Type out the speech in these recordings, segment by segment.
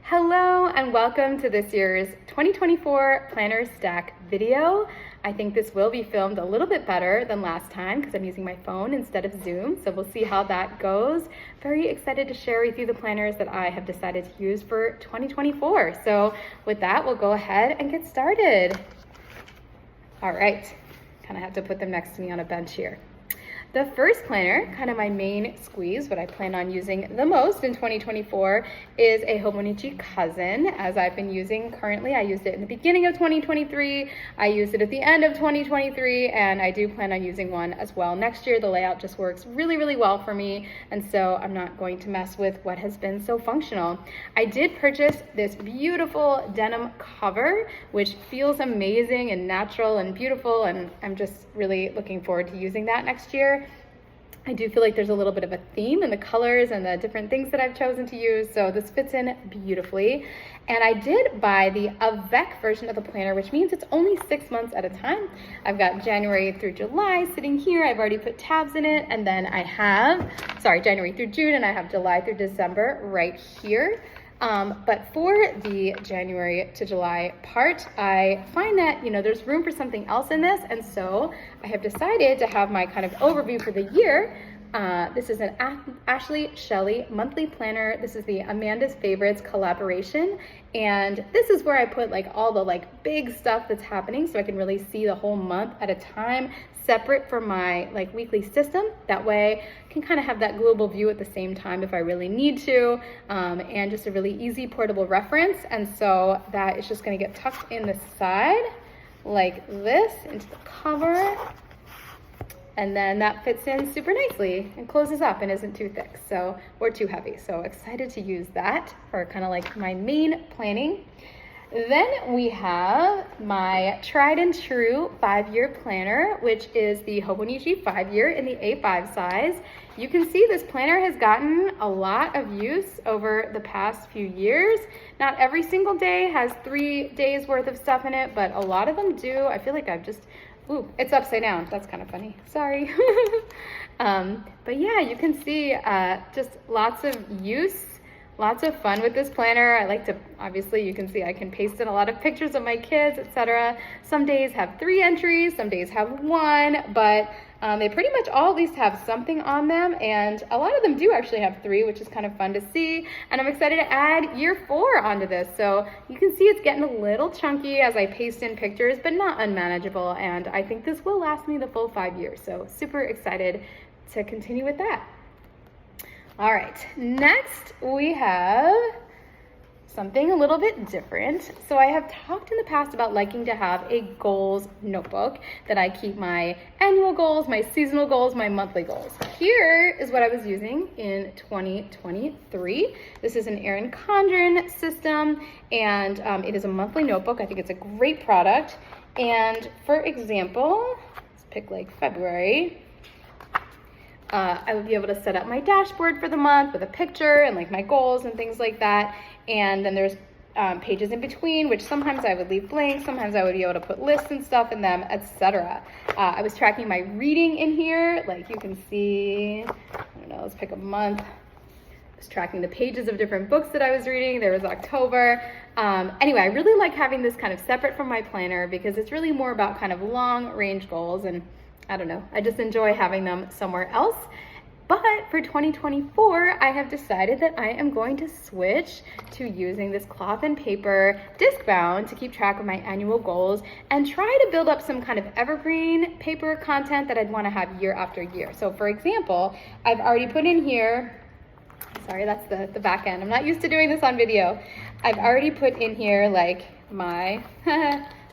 Hello and welcome to this year's 2024 Planner Stack video. I think this will be filmed a little bit better than last time because I'm using my phone instead of Zoom, so we'll see how that goes. Very excited to share with you the planners that I have decided to use for 2024. So with that, we'll go ahead and get started. All right, kind of have to put them next to me on a bench here. The first planner, kind of my main squeeze, what I plan on using the most in 2024, is a Hobonichi cousin, as I've been using currently. I used it in the beginning of 2023, I used it at the end of 2023, and I do plan on using one as well next year. The layout just works really, really well for me, and so I'm not going to mess with what has been so functional. I did purchase this beautiful denim cover, which feels amazing and natural and beautiful, and I'm just really looking forward to using that next year. I do feel like there's a little bit of a theme in the colors and the different things that I've chosen to use, so this fits in beautifully. And I did buy the avec version of the planner, which means it's only 6 months at a time. I've got January through July sitting here. I've already put tabs in it, and then I have, January through June, and I have July through December right here. But for the January to July part, I find that, there's room for something else in this. And so I have decided to have my kind of overview for the year. This is an Ashley Shelly monthly planner. This is the Amanda's Favorites collaboration. And this is where I put all the big stuff that's happening so I can really see the whole month at a time, separate from my weekly system. That way I can kind of have that global view at the same time if I really need to, and just a really easy portable reference. And so that is just going to get tucked in the side like this into the cover. And then that fits in super nicely and closes up and isn't too thick, or too heavy. So excited to use that for kind of my main planning. Then we have my tried and true 5-year planner, which is the Hobonichi 5-year in the A5 size. You can see this planner has gotten a lot of use over the past few years. Not every single day has 3 days worth of stuff in it, but a lot of them do. I feel like ooh, it's upside down. That's kind of funny. Sorry. But yeah, you can see just lots of use, lots of fun with this planner. I like to, obviously, you can see I can paste in a lot of pictures of my kids, etc. Some days have 3 entries, some days have 1, but they pretty much all at least have something on them, and a lot of them do actually have 3, which is kind of fun to see. And I'm excited to add year 4 onto this. So you can see it's getting a little chunky as I paste in pictures, but not unmanageable. And I think this will last me the full 5 years. So super excited to continue with that. All right, next we have something a little bit different. So I have talked in the past about liking to have a goals notebook that I keep my annual goals, my seasonal goals, my monthly goals. Here is what I was using in 2023. This is an Erin Condren system, and it is a monthly notebook. I think it's a great product. And for example, let's pick February. I would be able to set up my dashboard for the month with a picture and my goals and things like that. And then there's pages in between, which sometimes I would leave blank. Sometimes I would be able to put lists and stuff in them, etc. I was tracking my reading in here. You can see, I don't know, let's pick a month. I was tracking the pages of different books that I was reading. There was October. Anyway, I really like having this kind of separate from my planner because it's really more about kind of long range goals, and I don't know, I just enjoy having them somewhere else. But for 2024, I have decided that I am going to switch to using this cloth and paper disc bound to keep track of my annual goals and try to build up some kind of evergreen paper content that I'd want to have year after year. So for example, I've already put in here, sorry, that's the back end. I'm not used to doing this on video. I've already put in here my,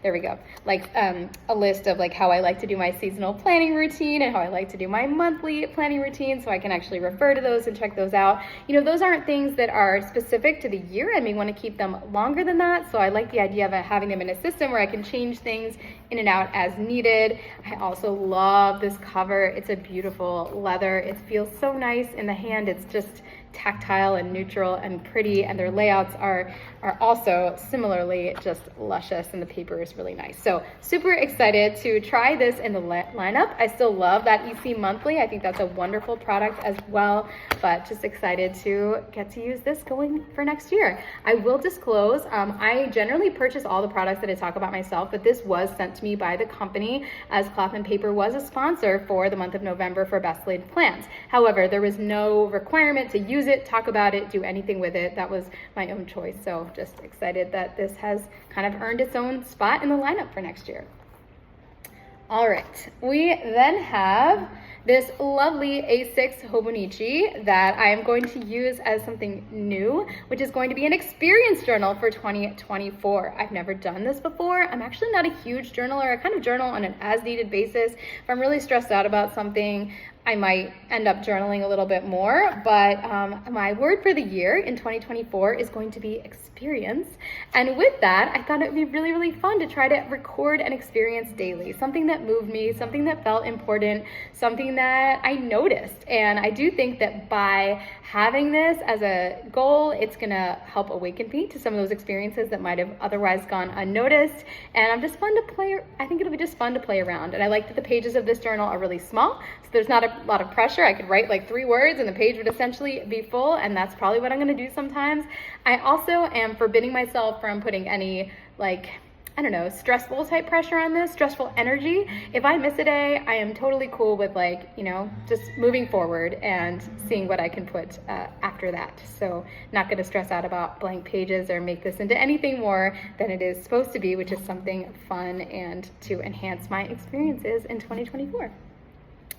there we go, a list of how I like to do my seasonal planning routine and how I like to do my monthly planning routine, so I can actually refer to those and check those out. Those aren't things that are specific to the year. I may want to keep them longer than that, so I like the idea of having them in a system where I can change things in and out as needed. I also love this cover. It's a beautiful leather. It feels so nice in the hand. It's just tactile and neutral and pretty, and their layouts are also similarly just luscious, and the paper is really nice. So super excited to try this in the lineup. I still love that EC Monthly. I think that's a wonderful product as well, but just excited to get to use this going for next year. I will disclose, I generally purchase all the products that I talk about myself, but this was sent to me by the company, as Cloth and Paper was a sponsor for the month of November for Best Laid Plans. However, there was no requirement to use it, talk about it, do anything with it. That was my own choice. So just excited that this has kind of earned its own spot in the lineup for next year. All right, we then have this lovely A6 Hobonichi that I am going to use as something new, which is going to be an experience journal for 2024. I've never done this before. I'm actually not a huge journaler. I kind of journal on an as-needed basis. If I'm really stressed out about something, I might end up journaling a little bit more, but my word for the year in 2024 is going to be experience. And with that, I thought it would be really, really fun to try to record an experience daily, something that moved me, something that felt important, something that I noticed. And I do think that by having this as a goal, it's gonna help awaken me to some of those experiences that might have otherwise gone unnoticed. And I'm just fun to play, I think it'll be just fun to play around. And I like that the pages of this journal are really small, so there's not a lot of pressure. I could write like 3 words and the page would essentially be full, and that's probably what I'm gonna do sometimes. I also am forbidding myself from putting any, like, I don't know, stressful type pressure on this, stressful energy. If I miss a day, I am totally cool with, like, you know, just moving forward and seeing what I can put after that. So not gonna stress out about blank pages or make this into anything more than it is supposed to be, which is something fun and to enhance my experiences in 2024.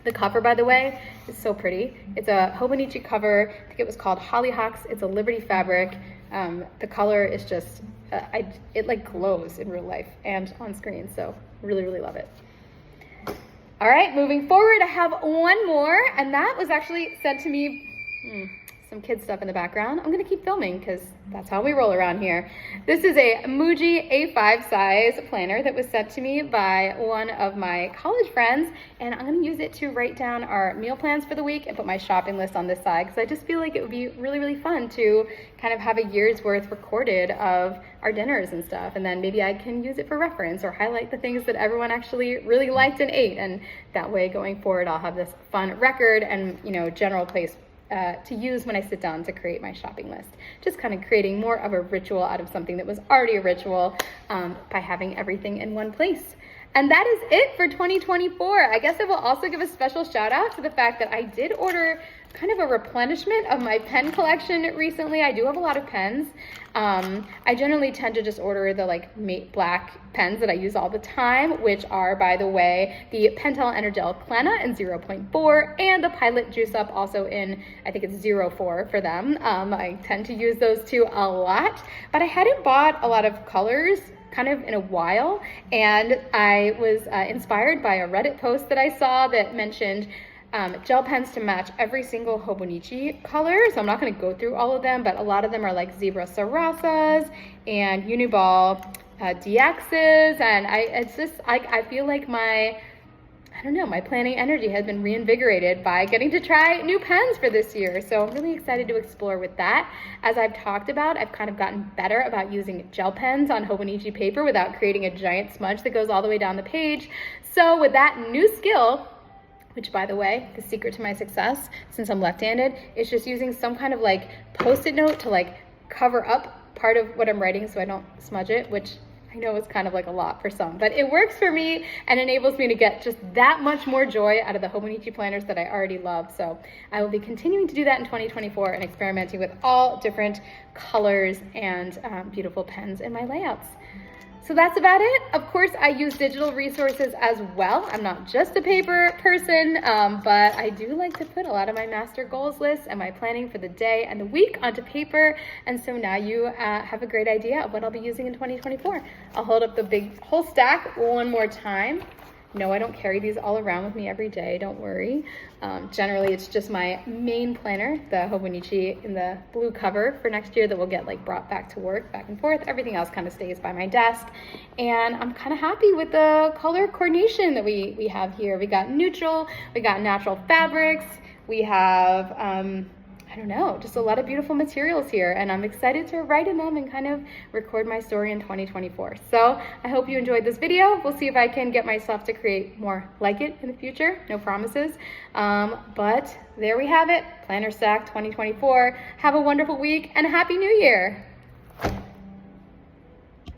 The cover, by the way, is so pretty. It's a Hobonichi cover. I think it was called Hollyhocks. It's a Liberty fabric. The color is just, it like glows in real life and on screen. So really, really love it. All right, moving forward, I have one more, and that was actually sent to me, some kid stuff in the background. I'm gonna keep filming because that's how we roll around here. This is a Muji A5 size planner that was sent to me by one of my college friends, and I'm gonna use it to write down our meal plans for the week and put my shopping list on this side, because I just feel like it would be really, really fun to kind of have a year's worth recorded of our dinners and stuff, and then maybe I can use it for reference or highlight the things that everyone actually really liked and ate, and that way going forward I'll have this fun record and, you know, general place to use when I sit down to create my shopping list. Just kind of creating more of a ritual out of something that was already a ritual by having everything in one place. And that is it for 2024. I guess I will also give a special shout out to the fact that I did order kind of a replenishment of my pen collection recently. I do have a lot of pens. I generally tend to just order the like matte black pens that I use all the time, which are, by the way, the Pentel Energel Plana in 0.4 and the Pilot Juice Up also in, I think it's 0.4 for them. I tend to use those two a lot, but I hadn't bought a lot of colors kind of in a while, and I was inspired by a Reddit post that I saw that mentioned gel pens to match every single Hobonichi color. So I'm not going to go through all of them, but a lot of them are like Zebra Sarasas and Uniball DXs, and I feel like my planning energy has been reinvigorated by getting to try new pens for this year. So I'm really excited to explore with that. As I've talked about, I've kind of gotten better about using gel pens on Hobonichi paper without creating a giant smudge that goes all the way down the page. So with that new skill, which, by the way, the secret to my success, since I'm left-handed, is just using some kind of like Post-it note to like cover up part of what I'm writing so I don't smudge it, which I know is kind of like a lot for some, but it works for me and enables me to get just that much more joy out of the Hobonichi planners that I already love. So I will be continuing to do that in 2024 and experimenting with all different colors and beautiful pens in my layouts. So that's about it. Of course, I use digital resources as well. I'm not just a paper person, but I do like to put a lot of my master goals lists and my planning for the day and the week onto paper. And so now you have a great idea of what I'll be using in 2024. I'll hold up the whole stack one more time. No, I don't carry these all around with me every day, don't worry. Generally, it's just my main planner, the Hobonichi in the blue cover for next year that will get like brought back to work, back and forth. Everything else kind of stays by my desk. And I'm kind of happy with the color coordination that we have here. We got neutral, we got natural fabrics, we have, I I don't know, just a lot of beautiful materials here, and I'm excited to write in them and kind of record my story in 2024. So I hope you enjoyed this video. We'll see if I can get myself to create more like it in the future. No promises. But there we have it, Planner Stack 2024. Have a wonderful week and a Happy New Year.